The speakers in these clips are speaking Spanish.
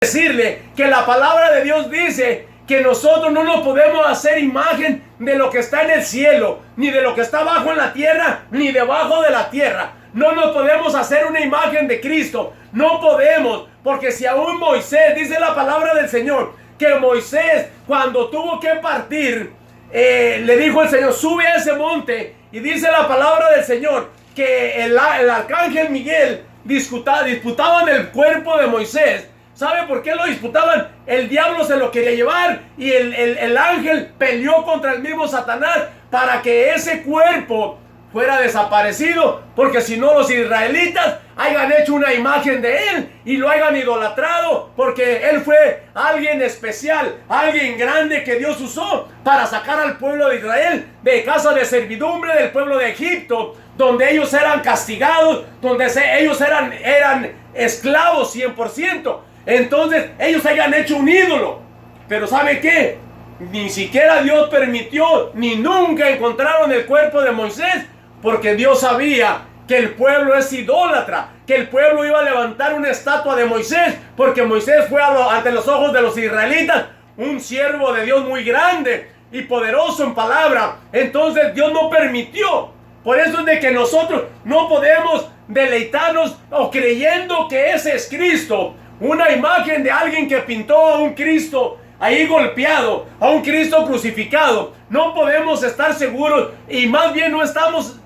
decirle que la palabra de Dios dice que nosotros no nos podemos hacer imagen de lo que está en el cielo, ni de lo que está abajo en la tierra, ni debajo de la tierra. No nos podemos hacer una imagen de Cristo. No podemos, porque si aún Moisés, dice la palabra del Señor, que Moisés cuando tuvo que partir, le dijo el Señor, sube a ese monte. Y dice la palabra del Señor que el arcángel Miguel disputaban el cuerpo de Moisés. ¿Sabe por qué lo disputaban? El diablo se lo quería llevar y el ángel peleó contra el mismo Satanás para que ese cuerpo fuera desaparecido, porque si no los israelitas hayan hecho una imagen de él y lo hayan idolatrado, porque él fue alguien especial, alguien grande que Dios usó para sacar al pueblo de Israel de casa de servidumbre del pueblo de Egipto, donde ellos eran castigados, donde ellos eran esclavos 100%. Entonces ellos hayan hecho un ídolo. Pero ¿sabe qué? Ni siquiera Dios permitió, ni nunca encontraron el cuerpo de Moisés, porque Dios sabía que el pueblo es idólatra, que el pueblo iba a levantar una estatua de Moisés, porque Moisés fue ante los ojos de los israelitas un siervo de Dios muy grande y poderoso en palabra. Entonces Dios no permitió. Por eso es de que nosotros no podemos deleitarnos o creyendo que ese es Cristo, una imagen de alguien que pintó a un Cristo ahí golpeado, a un Cristo crucificado. No podemos estar seguros, y más bien no estamos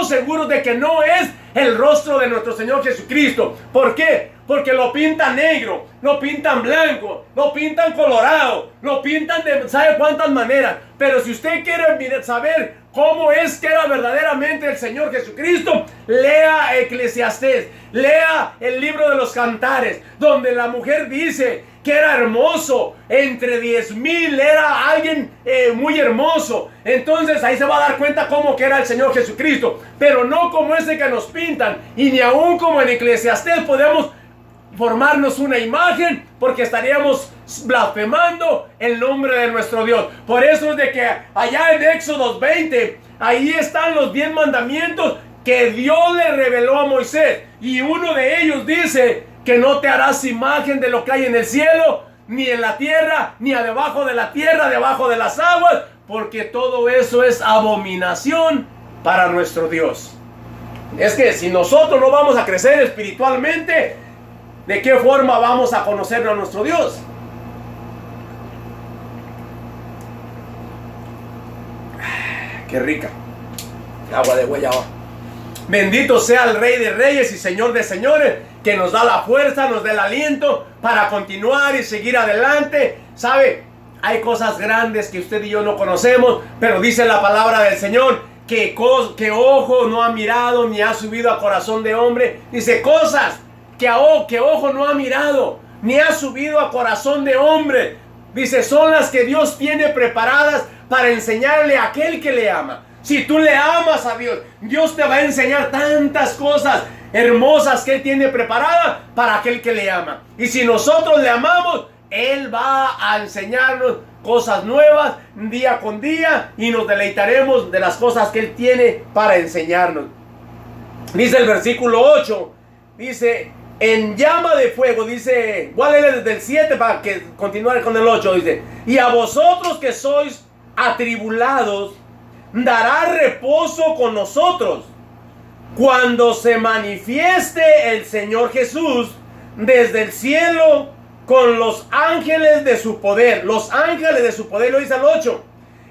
seguros de que no es el rostro de nuestro Señor Jesucristo. ¿Por qué? Porque lo pintan negro, lo pintan blanco, lo pintan colorado, lo pintan de ¿sabe cuántas maneras? Pero si usted quiere saber cómo es que era verdaderamente el Señor Jesucristo, lea Eclesiastés, lea el libro de los Cantares, donde la mujer dice que era hermoso, entre 10,000 era alguien muy hermoso. Entonces ahí se va a dar cuenta cómo que era el Señor Jesucristo, pero no como ese que nos pintan, y ni aún como en Eclesiastés podemos formarnos una imagen, porque estaríamos blasfemando el nombre de nuestro Dios. Por eso es de que allá en Éxodo 20, ahí están los 10 mandamientos que Dios le reveló a Moisés, y uno de ellos dice que no te harás imagen de lo que hay en el cielo, ni en la tierra, ni debajo de la tierra, debajo de las aguas, porque todo eso es abominación para nuestro Dios. Es que si nosotros no vamos a crecer espiritualmente, ¿de qué forma vamos a conocer a nuestro Dios? Qué rica agua de guayaba. Bendito sea el Rey de Reyes y Señor de Señores, que nos da la fuerza, nos da el aliento para continuar y seguir adelante. ¿Sabe? Hay cosas grandes que usted y yo no conocemos, pero dice la palabra del Señor que ojo no ha mirado ni ha subido a corazón de hombre. Dice cosas que ojo no ha mirado ni ha subido a corazón de hombre. Dice, son las que Dios tiene preparadas para enseñarle a aquel que le ama. Si tú le amas a Dios, Dios te va a enseñar tantas cosas hermosas que Él tiene preparadas para aquel que le ama. Y si nosotros le amamos, Él va a enseñarnos cosas nuevas día con día, y nos deleitaremos de las cosas que Él tiene para enseñarnos. Dice el versículo 8, dice, en llama de fuego, dice, voy a leer desde el 7 para que continuar con el 8, dice, y a vosotros que sois atribulados, dará reposo con nosotros cuando se manifieste el Señor Jesús desde el cielo con los ángeles de su poder. Los ángeles de su poder, lo dice el 8,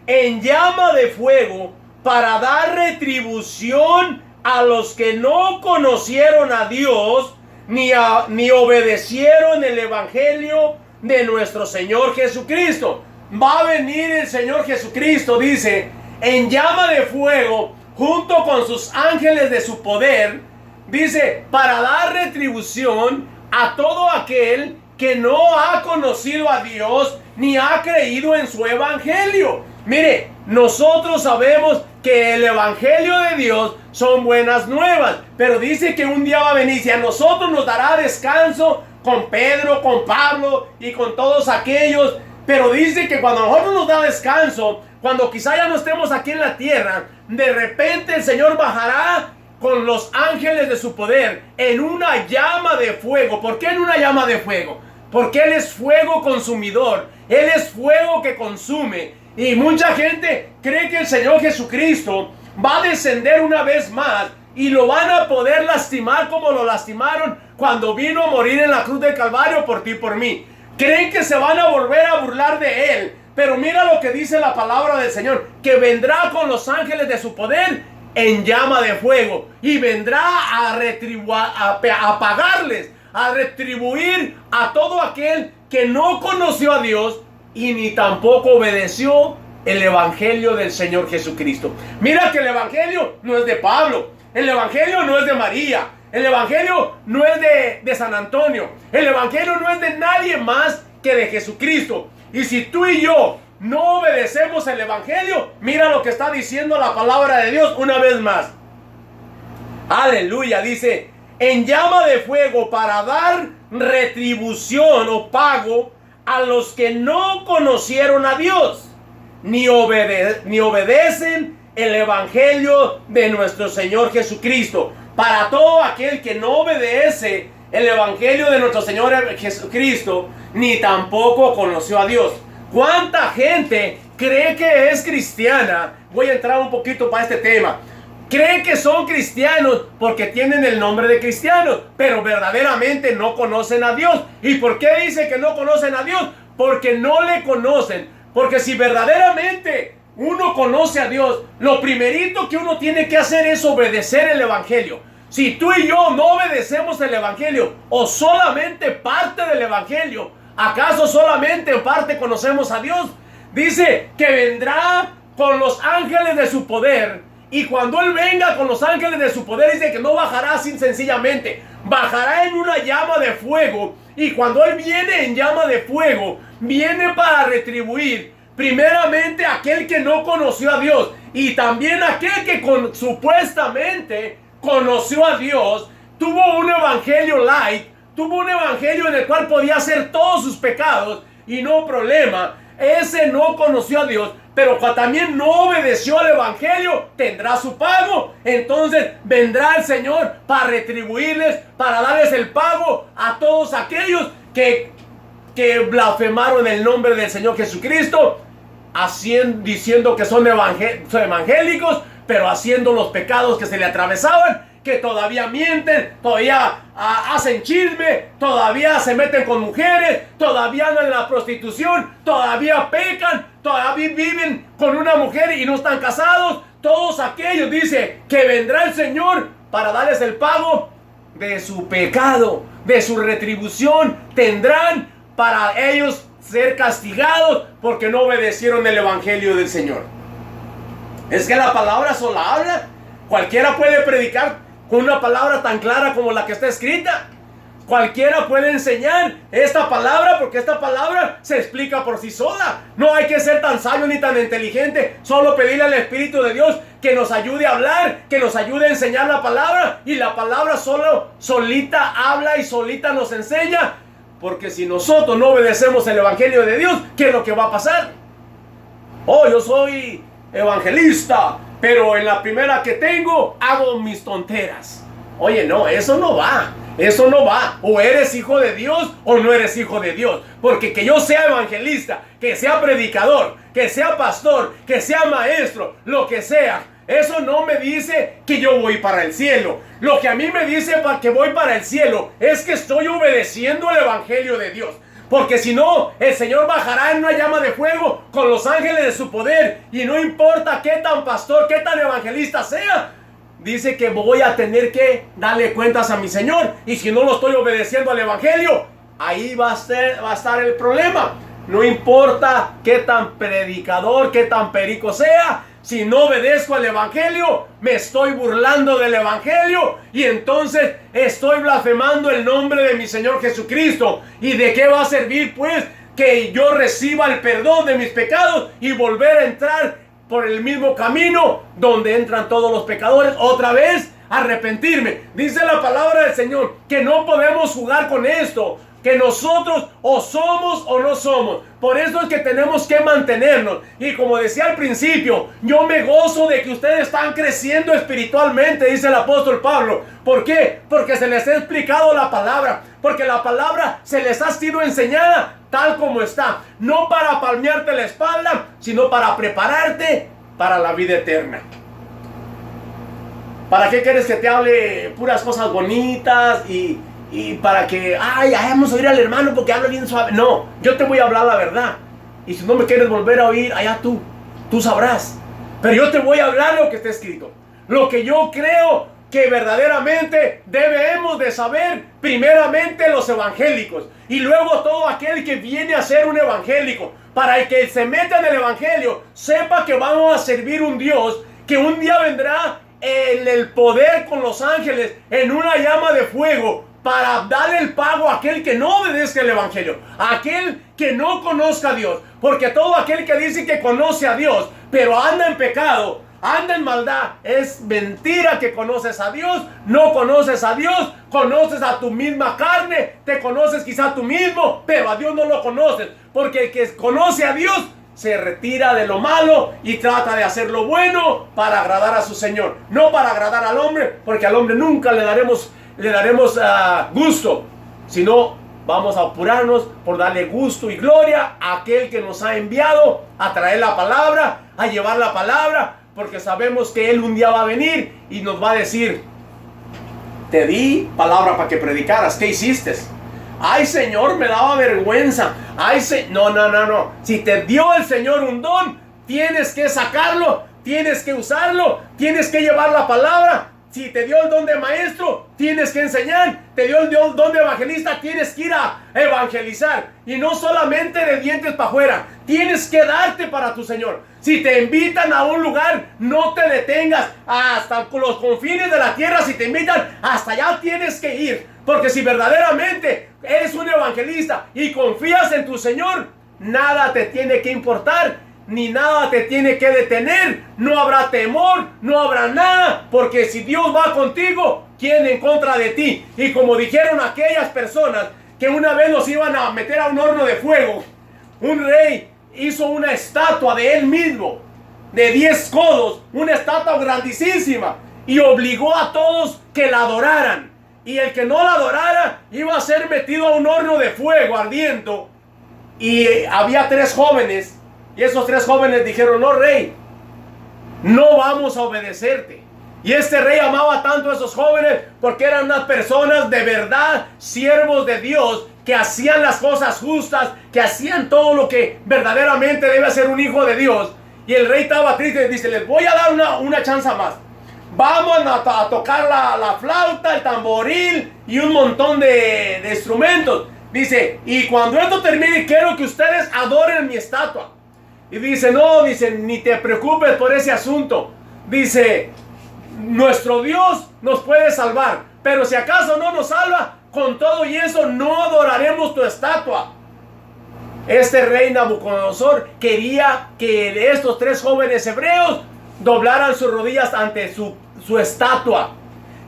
en llama de fuego, para dar retribución a los que no conocieron a Dios ni obedecieron el evangelio de nuestro Señor Jesucristo. Va a venir el Señor Jesucristo, dice, en llama de fuego, junto con sus ángeles de su poder, dice, para dar retribución a todo aquel que no ha conocido a Dios ni ha creído en su evangelio. Mire, nosotros sabemos que el evangelio de Dios son buenas nuevas, pero dice que un día va a venir y a nosotros nos dará descanso con Pedro, con Pablo y con todos aquellos. Pero dice que cuando a nosotros nos da descanso, cuando quizá ya no estemos aquí en la tierra, de repente el Señor bajará con los ángeles de su poder en una llama de fuego. ¿Por qué en una llama de fuego? porque Él es fuego consumidor. Él es fuego que consume. Y mucha gente cree que el Señor Jesucristo va a descender una vez más y lo van a poder lastimar como lo lastimaron cuando vino a morir en la cruz del Calvario por ti y por mí. Creen que se van a volver a burlar de Él. Pero mira lo que dice la palabra del Señor, que vendrá con los ángeles de su poder en llama de fuego y vendrá a pagarles, a retribuir a todo aquel que no conoció a Dios y ni tampoco obedeció el evangelio del Señor Jesucristo. Mira que el evangelio no es de Pablo, el evangelio no es de María, el evangelio no es de San Antonio, el evangelio no es de nadie más que de Jesucristo. Y si tú y yo no obedecemos el evangelio, mira lo que está diciendo la palabra de Dios una vez más. Aleluya, dice, en llama de fuego para dar retribución o pago a los que no conocieron a Dios, ni obedecen el evangelio de nuestro Señor Jesucristo. Para todo aquel que no obedece el evangelio de nuestro Señor Jesucristo, ni tampoco conoció a Dios. ¿Cuánta gente cree que es cristiana? Voy a entrar un poquito para este tema. Creen que son cristianos porque tienen el nombre de cristianos, pero verdaderamente no conocen a Dios. ¿Y por qué dice que no conocen a Dios? Porque no le conocen. Porque si verdaderamente uno conoce a Dios, lo primerito que uno tiene que hacer es obedecer el evangelio. Si tú y yo no obedecemos el evangelio o solamente parte del evangelio, ¿acaso solamente en parte conocemos a Dios? Dice que vendrá con los ángeles de su poder. Y cuando Él venga con los ángeles de su poder, dice que no bajará así sencillamente. Bajará en una llama de fuego. Y cuando Él viene en llama de fuego, viene para retribuir primeramente a aquel que no conoció a Dios. Y también a aquel que supuestamente conoció a Dios, tuvo un evangelio light, tuvo un evangelio en el cual podía hacer todos sus pecados y no problema. Ese no conoció a Dios, pero también no obedeció al evangelio, tendrá su pago. Entonces vendrá el Señor para retribuirles, para darles el pago a todos aquellos que blasfemaron el nombre del Señor Jesucristo, diciendo que son evangélicos, pero haciendo los pecados que se le atravesaban, que todavía mienten, todavía hacen chisme, todavía se meten con mujeres, todavía andan en la prostitución, todavía pecan, todavía viven con una mujer y no están casados. Todos aquellos, dice, que vendrá el Señor para darles el pago de su pecado, de su retribución. Tendrán para ellos ser castigados porque no obedecieron el evangelio del Señor. Es que la palabra sola habla. Cualquiera puede predicar con una palabra tan clara como la que está escrita. Cualquiera puede enseñar esta palabra porque esta palabra se explica por sí sola. No hay que ser tan sabio ni tan inteligente. Solo pedirle al Espíritu de Dios que nos ayude a hablar, que nos ayude a enseñar la palabra. Y la palabra solita habla y solita nos enseña. Porque si nosotros no obedecemos el evangelio de Dios, ¿qué es lo que va a pasar? Oh, yo soy evangelista, pero en la primera que tengo hago mis tonteras. Oye, no, eso no va. Eso no va. O eres hijo de Dios o no eres hijo de Dios. Porque que yo sea evangelista, que sea predicador, que sea pastor, que sea maestro, lo que sea, eso no me dice que yo voy para el cielo. Lo que a mí me dice que voy para el cielo es que estoy obedeciendo el evangelio de Dios. Porque si no, el Señor bajará en una llama de fuego con los ángeles de su poder. Y no importa qué tan pastor, qué tan evangelista sea, dice que voy a tener que darle cuentas a mi Señor. Y si no lo estoy obedeciendo al evangelio, ahí va a estar el problema. No importa qué tan predicador, qué tan perico sea, si no obedezco al evangelio, me estoy burlando del evangelio y entonces estoy blasfemando el nombre de mi Señor Jesucristo. ¿Y de qué va a servir pues que yo reciba el perdón de mis pecados y volver a entrar por el mismo camino donde entran todos los pecadores? Otra vez arrepentirme. Dice la palabra del Señor que no podemos jugar con esto. que nosotros o somos o no somos. Por eso es que tenemos que mantenernos. Y como decía al principio, yo me gozo de que ustedes están creciendo espiritualmente, dice el apóstol Pablo. ¿Por qué? Porque se les ha explicado la palabra. Porque la palabra se les ha sido enseñada tal como está. No para palmearte la espalda, sino para prepararte para la vida eterna. ¿Para qué quieres que te hable puras cosas bonitas y para que, vamos a oír al hermano porque habla bien suave? No, yo te voy a hablar la verdad. Y si no me quieres volver a oír, allá tú sabrás. Pero yo te voy a hablar lo que está escrito. Lo que yo creo que verdaderamente debemos de saber, primeramente los evangélicos. Y luego todo aquel que viene a ser un evangélico. Para el que se meta en el evangelio, sepa que vamos a servir un Dios que un día vendrá en el poder con los ángeles, en una llama de fuego, para darle el pago a aquel que no obedezca el evangelio, a aquel que no conozca a Dios. Porque todo aquel que dice que conoce a Dios, pero anda en pecado, anda en maldad, es mentira que conoces a Dios. No conoces a Dios, conoces a tu misma carne, te conoces quizá tú mismo, pero a Dios no lo conoces. Porque el que conoce a Dios se retira de lo malo y trata de hacer lo bueno para agradar a su Señor, no para agradar al hombre, porque al hombre nunca le daremos gusto, sino vamos a apurarnos por darle gusto y gloria a aquel que nos ha enviado a traer la palabra, a llevar la palabra, porque sabemos que Él un día va a venir y nos va a decir: te di palabra para que predicaras, ¿qué hiciste? Ay, Señor, me daba vergüenza. No. Si te dio el Señor un don, tienes que sacarlo, tienes que usarlo, tienes que llevar la palabra. Si te dio el don de maestro, tienes que enseñar. Te dio el don de evangelista, tienes que ir a evangelizar. Y no solamente de dientes para afuera, tienes que darte para tu Señor. Si te invitan a un lugar, no te detengas hasta los confines de la tierra. Si te invitan, hasta allá tienes que ir. Porque si verdaderamente eres un evangelista y confías en tu Señor, nada te tiene que importar, ni nada te tiene que detener. No habrá temor, no habrá nada, porque si Dios va contigo, ¿quién en contra de ti? Y como dijeron aquellas personas que una vez los iban a meter a un horno de fuego, un rey hizo una estatua de él mismo, de 10 codos, una estatua grandísima, y obligó a todos que la adoraran. Y el que no la adorara iba a ser metido a un horno de fuego ardiendo. Y había 3 jóvenes. Y esos 3 jóvenes dijeron: no, rey, no vamos a obedecerte. Y este rey amaba tanto a esos jóvenes porque eran unas personas de verdad, siervos de Dios, que hacían las cosas justas, que hacían todo lo que verdaderamente debe hacer un hijo de Dios. Y el rey estaba triste y dice: les voy a dar una chance más. Vamos a tocar la flauta, el tamboril y un montón de instrumentos. Dice: y cuando esto termine, quiero que ustedes adoren mi estatua. Y dice: no, dice, ni te preocupes por ese asunto. Dice: nuestro Dios nos puede salvar, pero si acaso no nos salva, con todo y eso no adoraremos tu estatua. Este rey Nabucodonosor quería que estos 3 jóvenes hebreos doblaran sus rodillas ante su estatua.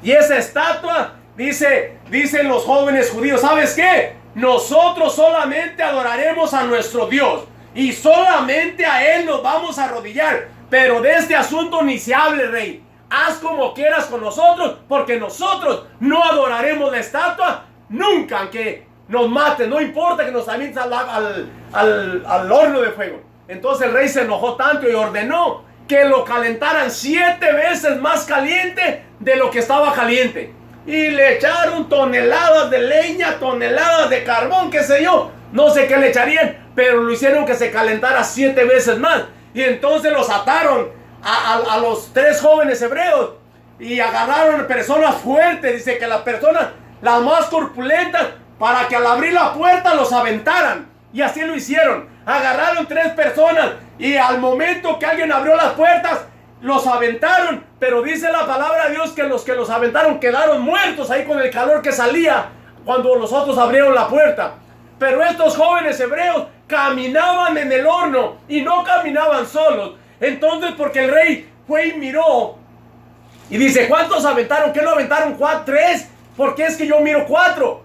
Y esa estatua, dicen los jóvenes judíos: ¿sabes qué? Nosotros solamente adoraremos a nuestro Dios y solamente a Él nos vamos a arrodillar. Pero de este asunto ni se hable, rey. Haz como quieras con nosotros, porque nosotros no adoraremos la estatua nunca, aunque nos maten. No importa que nos avienten al horno de fuego. Entonces el rey se enojó tanto y ordenó que lo calentaran 7 veces más caliente de lo que estaba caliente. Y le echaron toneladas de leña, toneladas de carbón, qué sé yo. No sé qué le echarían, pero lo hicieron que se calentara 7 veces más. Y entonces los ataron a los 3 jóvenes hebreos. Y agarraron personas fuertes. Dice que las personas, las más corpulentas, para que al abrir la puerta los aventaran. Y así lo hicieron. Agarraron 3 personas y al momento que alguien abrió las puertas, los aventaron. Pero dice la palabra de Dios que los aventaron quedaron muertos ahí con el calor que salía cuando los otros abrieron la puerta. Pero estos jóvenes hebreos caminaban en el horno y no caminaban solos. Entonces, porque el rey fue y miró y dice: ¿cuántos aventaron? ¿Qué no aventaron? 3. ¿Por qué es que yo miro 4?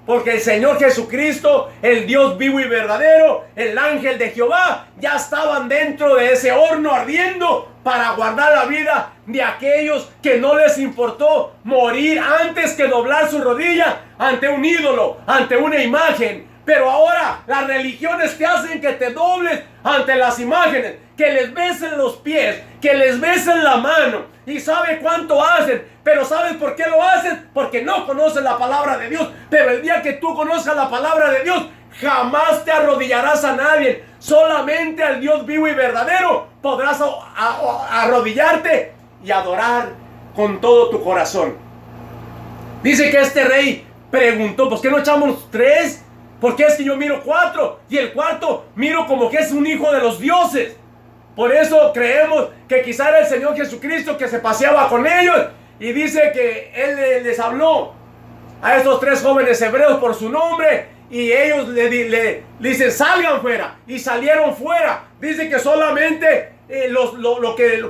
Porque el Señor Jesucristo, el Dios vivo y verdadero, el ángel de Jehová, ya estaban dentro de ese horno ardiendo para guardar la vida de aquellos que no les importó morir antes que doblar su rodilla ante un ídolo, ante una imagen. Pero ahora las religiones te hacen que te dobles ante las imágenes, que les besen los pies, que les besen la mano. Y sabe cuánto hacen, pero ¿sabes por qué lo hacen? Porque no conocen la palabra de Dios. Pero el día que tú conozcas la palabra de Dios, jamás te arrodillarás a nadie. Solamente al Dios vivo y verdadero podrás arrodillarte y adorar con todo tu corazón. Dice que este rey preguntó, ¿por qué no echamos 3? Porque es que yo miro 4 y el cuarto miro como que es un hijo de los dioses. Por eso creemos que quizá era el Señor Jesucristo que se paseaba con ellos. Y dice que Él les habló a estos 3 jóvenes hebreos por su nombre. Y ellos le dicen, salgan fuera. Y salieron fuera. Dice que solamente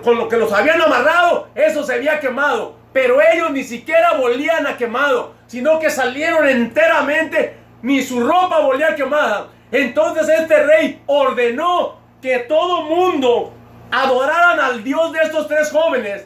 con lo que los habían amarrado, eso se había quemado. Pero ellos ni siquiera volvían a quemado, sino que salieron enteramente. Ni su ropa volvía quemada. Entonces este rey ordenó que todo mundo adoraran al Dios de estos 3 jóvenes.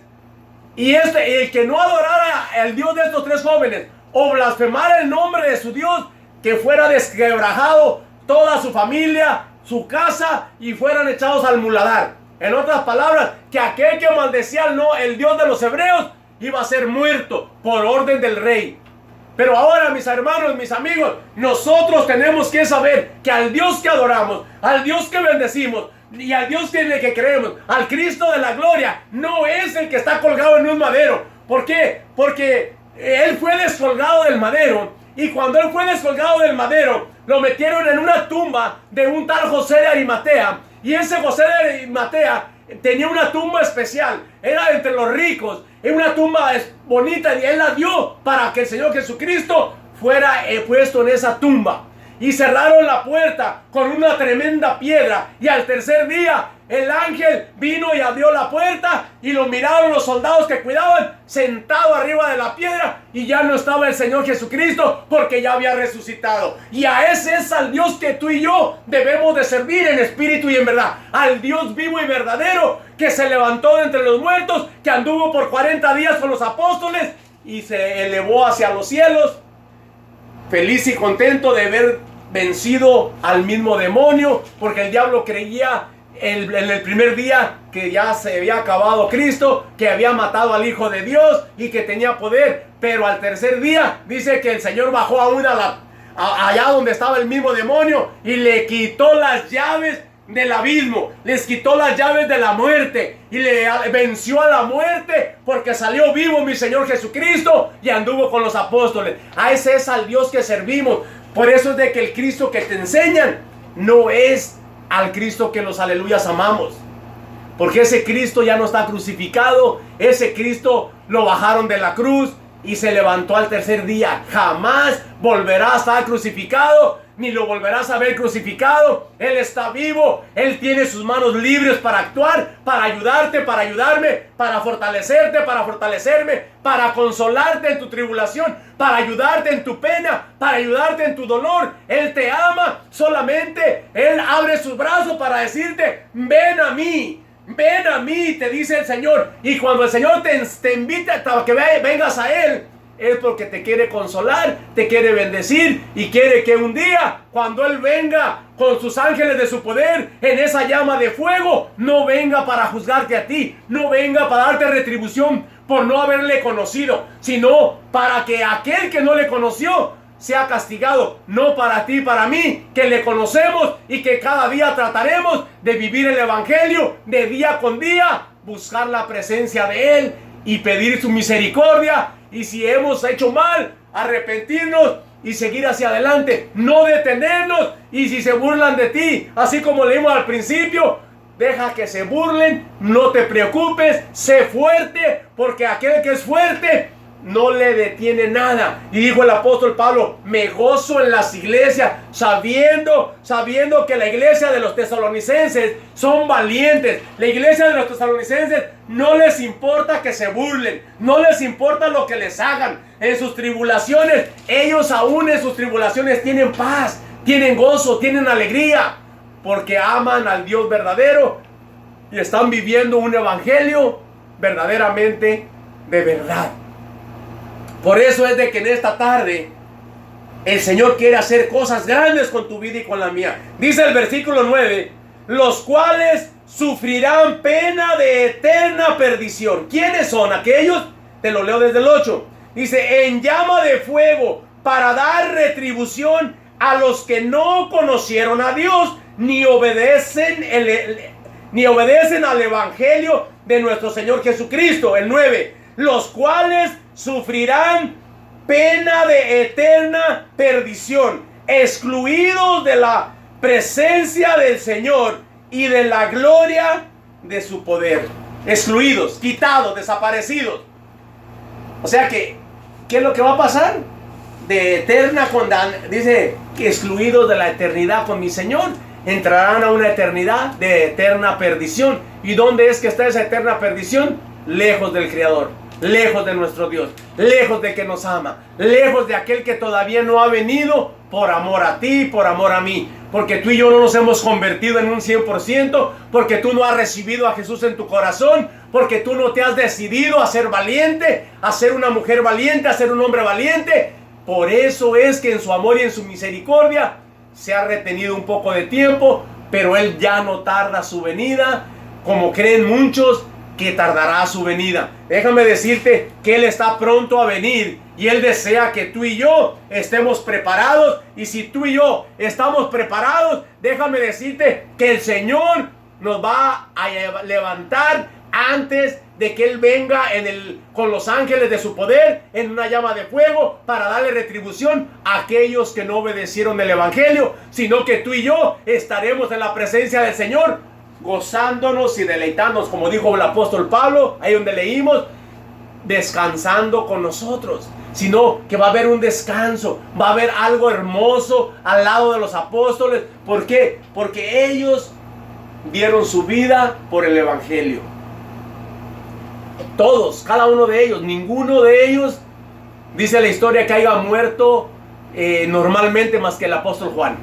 Y el que no adorara al Dios de estos 3 jóvenes o blasfemara el nombre de su Dios, que fuera desquebrajado toda su familia, su casa, y fueran echados al muladar. En otras palabras, que aquel que maldecía el Dios de los hebreos iba a ser muerto por orden del rey. Pero ahora, mis hermanos, mis amigos, nosotros tenemos que saber que al Dios que adoramos, al Dios que bendecimos y al Dios en el que creemos, al Cristo de la gloria, no es el que está colgado en un madero. ¿Por qué? Porque Él fue descolgado del madero, y cuando Él fue descolgado del madero, lo metieron en una tumba de un tal José de Arimatea. Y ese José de Arimatea tenía una tumba especial, era entre los ricos, era una tumba bonita, y Él la dio para que el Señor Jesucristo fuera puesto en esa tumba. Y cerraron la puerta con una tremenda piedra, y al tercer día el ángel vino y abrió la puerta, y lo miraron los soldados que cuidaban sentado arriba de la piedra, y ya no estaba el Señor Jesucristo, porque ya había resucitado. Y a ese es al Dios que tú y yo debemos de servir en espíritu y en verdad, al Dios vivo y verdadero, que se levantó de entre los muertos, que anduvo por 40 días con los apóstoles y se elevó hacia los cielos, feliz y contento de haber vencido al mismo demonio, porque el diablo creía en el primer día que ya se había acabado Cristo, que había matado al Hijo de Dios y que tenía poder. Pero al tercer día dice que el Señor bajó allá donde estaba el mismo demonio y le quitó las llaves del abismo, les quitó las llaves de la muerte y le venció a la muerte, porque salió vivo mi Señor Jesucristo y anduvo con los apóstoles. A ese es al Dios que servimos. Por eso es de que el Cristo que te enseñan no es al Cristo que los aleluyas amamos, porque ese Cristo ya no está crucificado. Ese Cristo lo bajaron de la cruz y se levantó al tercer día. Jamás volverá a estar crucificado, ni lo volverás a ver crucificado. Él está vivo. Él tiene sus manos libres para actuar, para ayudarte, para ayudarme, para fortalecerte, para fortalecerme, para consolarte en tu tribulación, para ayudarte en tu pena, para ayudarte en tu dolor. Él te ama. Solamente Él abre sus brazos para decirte, ven a mí. Ven a mí, te dice el Señor. Y cuando el Señor te invita a que vengas a Él, es porque te quiere consolar, te quiere bendecir, y quiere que un día, cuando Él venga con sus ángeles de su poder en esa llama de fuego, no venga para juzgarte a ti, no venga para darte retribución por no haberle conocido, sino para que aquel que no le conoció sea castigado, no para ti, para mí, que le conocemos y que cada día trataremos de vivir el Evangelio de día con día, buscar la presencia de Él y pedir su misericordia. Y si hemos hecho mal, arrepentirnos y seguir hacia adelante, no detenernos. Y si se burlan de ti, así como leímos al principio, deja que se burlen, no te preocupes, sé fuerte, porque aquel que es fuerte no le detiene nada. Y dijo el apóstol Pablo, me gozo en las iglesias, sabiendo que la iglesia de los tesalonicenses son valientes. La iglesia de los tesalonicenses no les importa que se burlen, no les importa lo que les hagan. En sus tribulaciones, ellos aún en sus tribulaciones tienen paz, tienen gozo, tienen alegría, porque aman al Dios verdadero y están viviendo un evangelio verdaderamente de verdad. Por eso es de que en esta tarde el Señor quiere hacer cosas grandes con tu vida y con la mía. Dice el versículo 9, los cuales sufrirán pena de eterna perdición. ¿Quiénes son aquellos? Te lo leo desde el 8. Dice, en llama de fuego, para dar retribución a los que no conocieron a Dios, ni obedecen al evangelio de nuestro Señor Jesucristo. El 9, los cuales sufrirán pena de eterna perdición, excluidos de la presencia del Señor y de la gloria de su poder. Excluidos, quitados, desaparecidos. O sea que, ¿qué es lo que va a pasar? De eterna condenación, dice que excluidos de la eternidad con mi Señor, entrarán a una eternidad de eterna perdición. ¿Y dónde es que está esa eterna perdición? Lejos del Creador, lejos de nuestro Dios, lejos de que nos ama, lejos de aquel que todavía no ha venido por amor a ti, por amor a mí. Porque tú y yo no nos hemos convertido en un 100%, porque tú no has recibido a Jesús en tu corazón, porque tú no te has decidido a ser valiente, a ser una mujer valiente, a ser un hombre valiente. Por eso es que en su amor y en su misericordia se ha retenido un poco de tiempo, pero Él ya no tarda su venida, como creen muchos que tardará su venida. Déjame decirte que Él está pronto a venir y Él desea que tú y yo estemos preparados. Y si tú y yo estamos preparados, déjame decirte que el Señor nos va a levantar antes de que Él venga con los ángeles de su poder en una llama de fuego para darle retribución a aquellos que no obedecieron el evangelio, sino que tú y yo estaremos en la presencia del Señor, gozándonos y deleitándonos, como dijo el apóstol Pablo, ahí donde leímos, descansando con nosotros. Sino que va a haber un descanso, va a haber algo hermoso al lado de los apóstoles. ¿Por qué? Porque ellos dieron su vida por el evangelio. Todos, cada uno de ellos, ninguno de ellos, dice la historia, que haya muerto normalmente más que el apóstol Juan.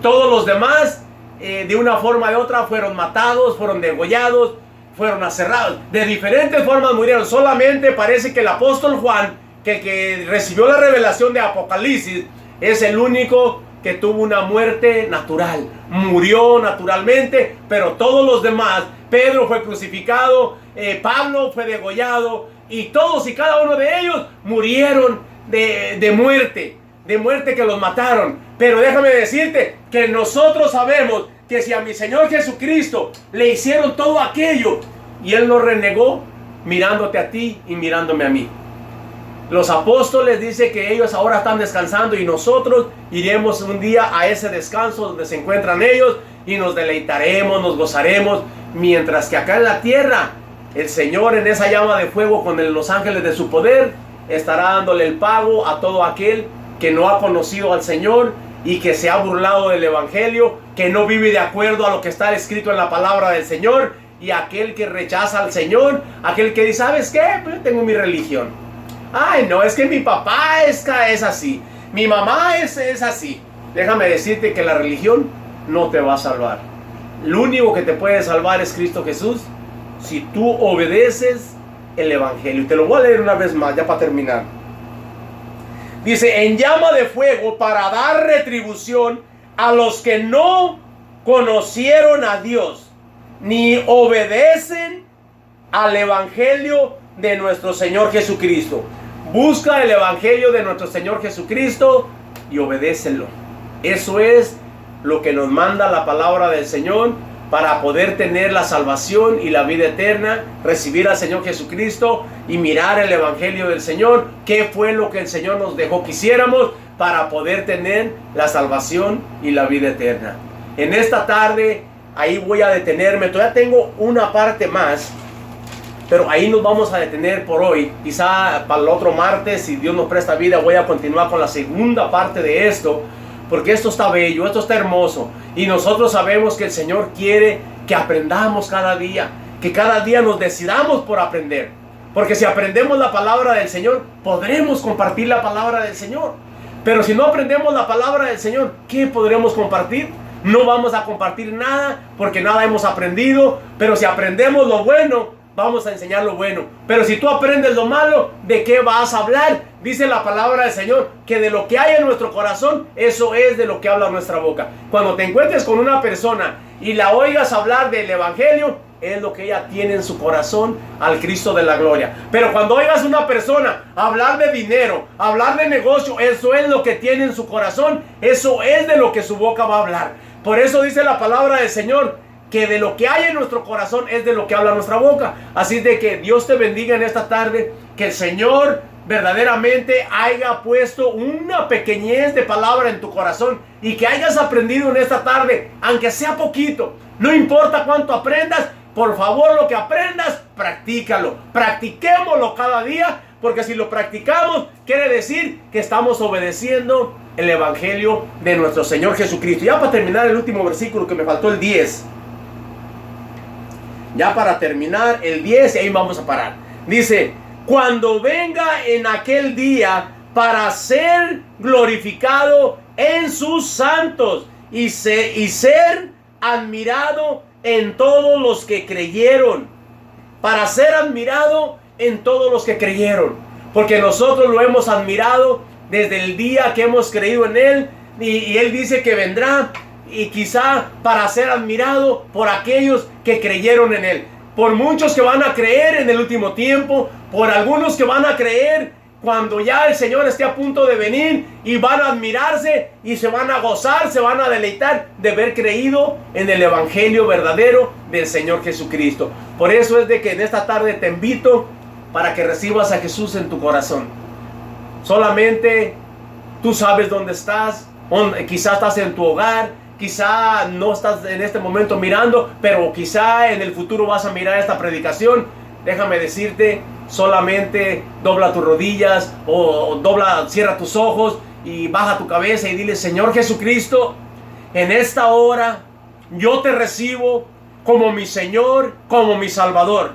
Todos los demás, de una forma u otra, fueron matados, fueron degollados, fueron aserrados. De diferentes formas murieron. Solamente parece que el apóstol Juan, que recibió la revelación de Apocalipsis, es el único que tuvo una muerte natural. Murió naturalmente, pero todos los demás, Pedro fue crucificado, Pablo fue degollado, y todos y cada uno de ellos murieron de muerte que los mataron. Pero déjame decirte que nosotros sabemos que si a mi Señor Jesucristo le hicieron todo aquello y Él no renegó, mirándote a ti y mirándome a mí. Los apóstoles dicen que ellos ahora están descansando y nosotros iremos un día a ese descanso donde se encuentran ellos y nos deleitaremos, nos gozaremos, mientras que acá en la tierra el Señor en esa llama de fuego con los ángeles de su poder estará dándole el pago a todo aquel que no ha conocido al Señor y que se ha burlado del evangelio, que no vive de acuerdo a lo que está escrito en la palabra del Señor, y aquel que rechaza al Señor, aquel que dice, ¿sabes qué? Pues yo tengo mi religión. Ay, no, es que mi papá es así, mi mamá es así. Déjame decirte que la religión no te va a salvar. Lo único que te puede salvar es Cristo Jesús, si tú obedeces el evangelio. Te lo voy a leer una vez más, ya para terminar. Dice, en llama de fuego, para dar retribución a los que no conocieron a Dios, ni obedecen al evangelio de nuestro Señor Jesucristo. Busca el evangelio de nuestro Señor Jesucristo y obedécelo. Eso es lo que nos manda la palabra del Señor para poder tener la salvación y la vida eterna, recibir al Señor Jesucristo y mirar el evangelio del Señor. ¿Qué fue lo que el Señor nos dejó que hiciéramos para poder tener la salvación y la vida eterna? En esta tarde, ahí voy a detenerme. Todavía tengo una parte más, Pero ahí nos vamos a detener por hoy. Quizá para el otro martes, si Dios nos presta vida, voy a continuar con la segunda parte de esto. Porque esto está bello, esto está hermoso. Y nosotros sabemos que el Señor quiere que aprendamos cada día. Que cada día nos decidamos por aprender. Porque si aprendemos la palabra del Señor, podremos compartir la palabra del Señor. Pero si no aprendemos la palabra del Señor, ¿qué podremos compartir? No vamos a compartir nada porque nada hemos aprendido. Pero si aprendemos lo bueno, vamos a enseñar lo bueno. Pero si tú aprendes lo malo, ¿de qué vas a hablar? Dice la palabra del Señor que de lo que hay en nuestro corazón, eso es de lo que habla nuestra boca. Cuando te encuentres con una persona y la oigas hablar del Evangelio, es lo que ella tiene en su corazón al Cristo de la gloria. Pero cuando oigas a una persona hablar de dinero, hablar de negocio, eso es lo que tiene en su corazón, eso es de lo que su boca va a hablar. Por eso dice la palabra del Señor que de lo que hay en nuestro corazón es de lo que habla nuestra boca. Así de que Dios te bendiga en esta tarde, que el Señor verdaderamente haya puesto una pequeñez de palabra en tu corazón y que hayas aprendido en esta tarde, aunque sea poquito. No importa cuánto aprendas, por favor, lo que aprendas, practícalo. Practiquémoslo cada día, porque si lo practicamos, quiere decir que estamos obedeciendo el Evangelio de nuestro Señor Jesucristo. Ya para terminar el último versículo, que me faltó el 10. Ya para terminar el 10, y ahí vamos a parar. Dice: cuando venga en aquel día para ser glorificado en sus santos y ser admirado en todos los que creyeron. Para ser admirado en todos los que creyeron. Porque nosotros lo hemos admirado desde el día que hemos creído en Él. Y Él dice que vendrá, y quizá para ser admirado por aquellos que creyeron en Él. Por muchos que van a creer en el último tiempo. Por algunos que van a creer cuando ya el Señor esté a punto de venir, y van a admirarse y se van a gozar, se van a deleitar de haber creído en el Evangelio verdadero del Señor Jesucristo. Por eso es de que en esta tarde te invito para que recibas a Jesús en tu corazón. Solamente tú sabes dónde estás. Quizás estás en tu hogar, quizá no estás en este momento mirando, pero quizá en el futuro vas a mirar esta predicación. Déjame decirte, solamente dobla tus rodillas o cierra tus ojos y baja tu cabeza y dile: Señor Jesucristo, en esta hora yo te recibo como mi Señor, como mi Salvador.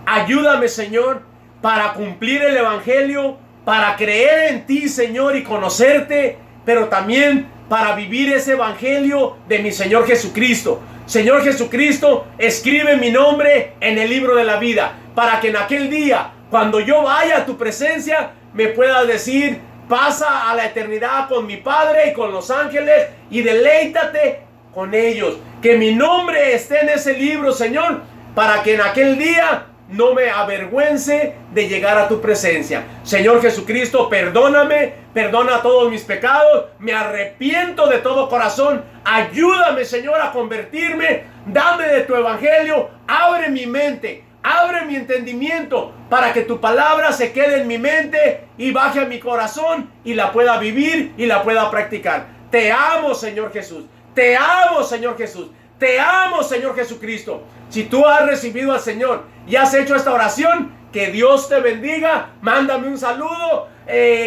Ayúdame, Señor, para cumplir el Evangelio, para creer en ti, Señor, y conocerte, pero también para vivir ese Evangelio de mi Señor Jesucristo. Señor Jesucristo, escribe mi nombre en el libro de la vida, para que en aquel día, cuando yo vaya a tu presencia, me puedas decir: pasa a la eternidad con mi Padre y con los ángeles y deleítate con ellos. Que mi nombre esté en ese libro, Señor, para que en aquel día no me avergüence de llegar a tu presencia. Señor Jesucristo, perdóname, perdona todos mis pecados, me arrepiento de todo corazón. Ayúdame, Señor, a convertirme, dame de tu Evangelio, abre mi mente, abre mi entendimiento, para que tu palabra se quede en mi mente y baje a mi corazón y la pueda vivir y la pueda practicar. Te amo, Señor Jesús, te amo, Señor Jesús. Te amo, Señor Jesucristo. Si tú has recibido al Señor y has hecho esta oración, que Dios te bendiga. Mándame un saludo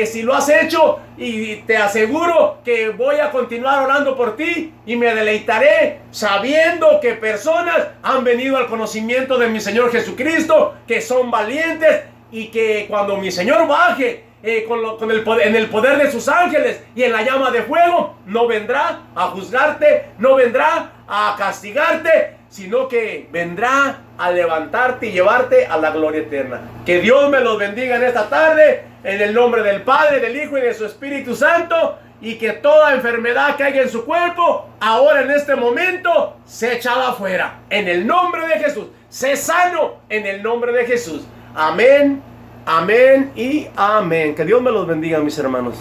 si lo has hecho, y te aseguro que voy a continuar orando por ti y me deleitaré sabiendo que personas han venido al conocimiento de mi Señor Jesucristo, que son valientes, y que cuando mi Señor baje en el poder de sus ángeles y en la llama de fuego, no vendrá a juzgarte, no vendrá a castigarte, sino que vendrá a levantarte y llevarte a la gloria eterna. Que Dios me los bendiga en esta tarde, en el nombre del Padre, del Hijo y de su Espíritu Santo, y que toda enfermedad que haya en su cuerpo, ahora en este momento, sea echada afuera, en el nombre de Jesús. Sé sano en el nombre de Jesús. Amén, amén y amén. Que Dios me los bendiga, mis hermanos.